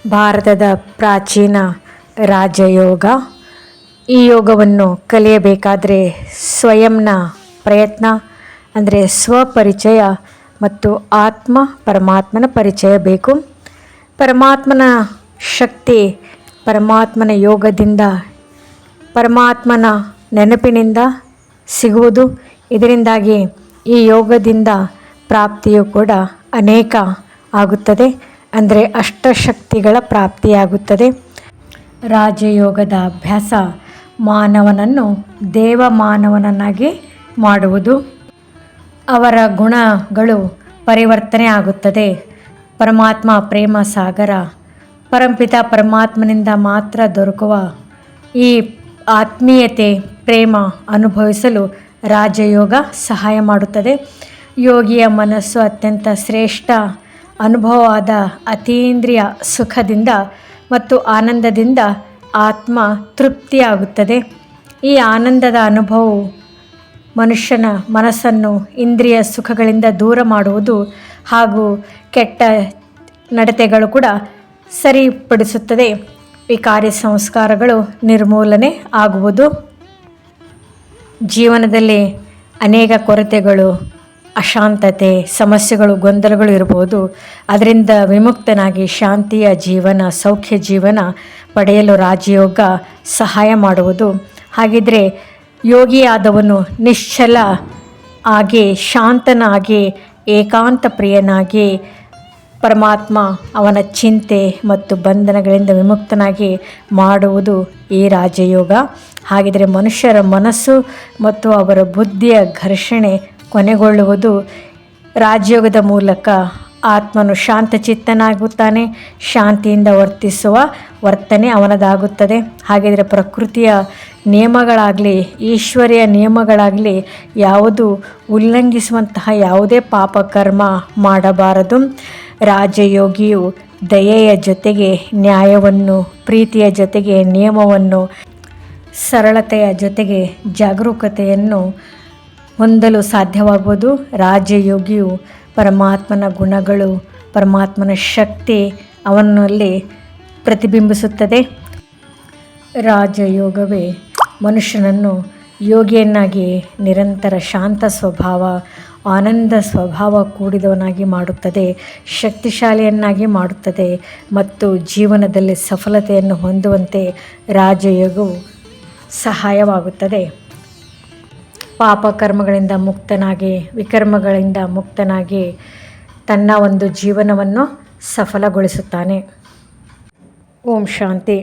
ಭಾರತದ ಪ್ರಾಚೀನ ರಾಜಯೋಗ. ಈ ಯೋಗವನ್ನು ಕಲಿಯಬೇಕಾದರೆ ಸ್ವಯಂನ ಪ್ರಯತ್ನ ಅಂದರೆ ಸ್ವಪರಿಚಯ ಮತ್ತು ಪರಮಾತ್ಮನ ಪರಿಚಯ ಬೇಕು. ಪರಮಾತ್ಮನ ಶಕ್ತಿ ಪರಮಾತ್ಮನ ಯೋಗದಿಂದ, ಪರಮಾತ್ಮನ ನೆನಪಿನಿಂದ ಸಿಗುವುದು. ಇದರಿಂದಾಗಿ ಈ ಯೋಗದಿಂದ ಪ್ರಾಪ್ತಿಯು ಕೂಡ ಅನೇಕ ಆಗುತ್ತದೆ, ಅಂದರೆ ಅಷ್ಟಶಕ್ತಿಗಳ ಪ್ರಾಪ್ತಿಯಾಗುತ್ತದೆ. ರಾಜಯೋಗದ ಅಭ್ಯಾಸ ಮಾನವನನ್ನು ದೇವಮಾನವನನ್ನಾಗಿ ಮಾಡುವುದು. ಅವರ ಗುಣಗಳು ಪರಿವರ್ತನೆ ಆಗುತ್ತದೆ. ಪರಮಾತ್ಮ ಪ್ರೇಮ ಸಾಗರ. ಪರಂಪಿತ ಪರಮಾತ್ಮನಿಂದ ಮಾತ್ರ ದೊರಕುವ ಈ ಆತ್ಮೀಯತೆ, ಪ್ರೇಮ ಅನುಭವಿಸಲು ರಾಜಯೋಗ ಸಹಾಯ ಮಾಡುತ್ತದೆ. ಯೋಗಿಯ ಮನಸ್ಸು ಅತ್ಯಂತ ಶ್ರೇಷ್ಠ ಅನುಭವವಾದ ಅತೀಂದ್ರಿಯ ಸುಖದಿಂದ ಮತ್ತು ಆನಂದದಿಂದ ಆತ್ಮ ತೃಪ್ತಿಯಾಗುತ್ತದೆ. ಈ ಆನಂದದ ಅನುಭವವು ಮನುಷ್ಯನ ಮನಸ್ಸನ್ನು ಇಂದ್ರಿಯ ಸುಖಗಳಿಂದ ದೂರ ಮಾಡುವುದು ಹಾಗೂ ಕೆಟ್ಟ ನಡತೆಗಳು ಕೂಡ ಸರಿಪಡಿಸುತ್ತದೆ. ವಿಕಾರಿ ಸಂಸ್ಕಾರಗಳು ನಿರ್ಮೂಲನೆ ಆಗುವುದು. ಜೀವನದಲ್ಲಿ ಅನೇಕ ಕೊರತೆಗಳು, ಅಶಾಂತತೆ, ಸಮಸ್ಯೆಗಳು, ಗೊಂದಲಗಳು ಇರಬಹುದು. ಅದರಿಂದ ವಿಮುಕ್ತನಾಗಿ ಶಾಂತಿಯ ಜೀವನ, ಸೌಖ್ಯ ಜೀವನ ಪಡೆಯಲು ರಾಜಯೋಗ ಸಹಾಯ ಮಾಡುವುದು. ಹಾಗಿದ್ರೆ ಯೋಗಿಯಾದವನು ನಿಶ್ಚಲ ಆಗಿ, ಶಾಂತನಾಗಿ, ಏಕಾಂತ ಪ್ರಿಯನಾಗಿ, ಪರಮಾತ್ಮ ಅವನ ಚಿಂತೆ ಮತ್ತು ಬಂಧನಗಳಿಂದ ವಿಮುಕ್ತನಾಗಿ ಮಾಡುವುದು ಈ ರಾಜಯೋಗ. ಹಾಗಿದ್ರೆ ಮನುಷ್ಯರ ಮನಸ್ಸು ಮತ್ತು ಅವರ ಬುದ್ಧಿಯ ಘರ್ಷಣೆ ಕೊನೆಗೊಳ್ಳುವುದು. ರಾಜಯೋಗದ ಮೂಲಕ ಆತ್ಮನು ಶಾಂತಚಿತ್ತನಾಗುತ್ತಾನೆ. ಶಾಂತಿಯಿಂದ ವರ್ತಿಸುವ ವರ್ತನೆ ಅವನದಾಗುತ್ತದೆ. ಹಾಗಿದ್ರೆ ಪ್ರಕೃತಿಯ ನಿಯಮಗಳಾಗಲಿ, ಈಶ್ವರಿಯ ನಿಯಮಗಳಾಗಲಿ ಯಾವುದು ಉಲ್ಲಂಘಿಸುವಂತಹ ಯಾವುದೇ ಪಾಪಕರ್ಮ ಮಾಡಬಾರದು. ರಾಜಯೋಗಿಯು ದಯೆಯ ಜೊತೆಗೆ ನ್ಯಾಯವನ್ನು, ಪ್ರೀತಿಯ ಜೊತೆಗೆ ನಿಯಮವನ್ನು, ಸರಳತೆಯ ಜೊತೆಗೆ ಜಾಗರೂಕತೆಯನ್ನು ಹೊಂದಲು ಸಾಧ್ಯವಾಗುವುದು. ರಾಜಯೋಗಿಯು ಪರಮಾತ್ಮನ ಗುಣಗಳು, ಪರಮಾತ್ಮನ ಶಕ್ತಿ ಅವನಲ್ಲಿ ಪ್ರತಿಬಿಂಬಿಸುತ್ತದೆ. ರಾಜಯೋಗವೇ ಮನುಷ್ಯನನ್ನು ಯೋಗಿಯನ್ನಾಗಿ, ನಿರಂತರ ಶಾಂತ ಸ್ವಭಾವ, ಆನಂದ ಸ್ವಭಾವ ಕೂಡಿದವನಾಗಿ ಮಾಡುತ್ತದೆ, ಶಕ್ತಿಶಾಲಿಯನ್ನಾಗಿ ಮಾಡುತ್ತದೆ ಮತ್ತು ಜೀವನದಲ್ಲಿ ಸಫಲತೆಯನ್ನು ಹೊಂದುವಂತೆ ರಾಜಯೋಗವು ಸಹಾಯವಾಗುತ್ತದೆ. ಪಾಪಕರ್ಮಗಳಿಂದ ಮುಕ್ತನಾಗಿ, ವಿಕರ್ಮಗಳಿಂದ ಮುಕ್ತನಾಗಿ ತನ್ನ ಒಂದು ಜೀವನವನ್ನು ಸಫಲಗೊಳಿಸುತ್ತಾನೆ. ಓಂ ಶಾಂತಿ.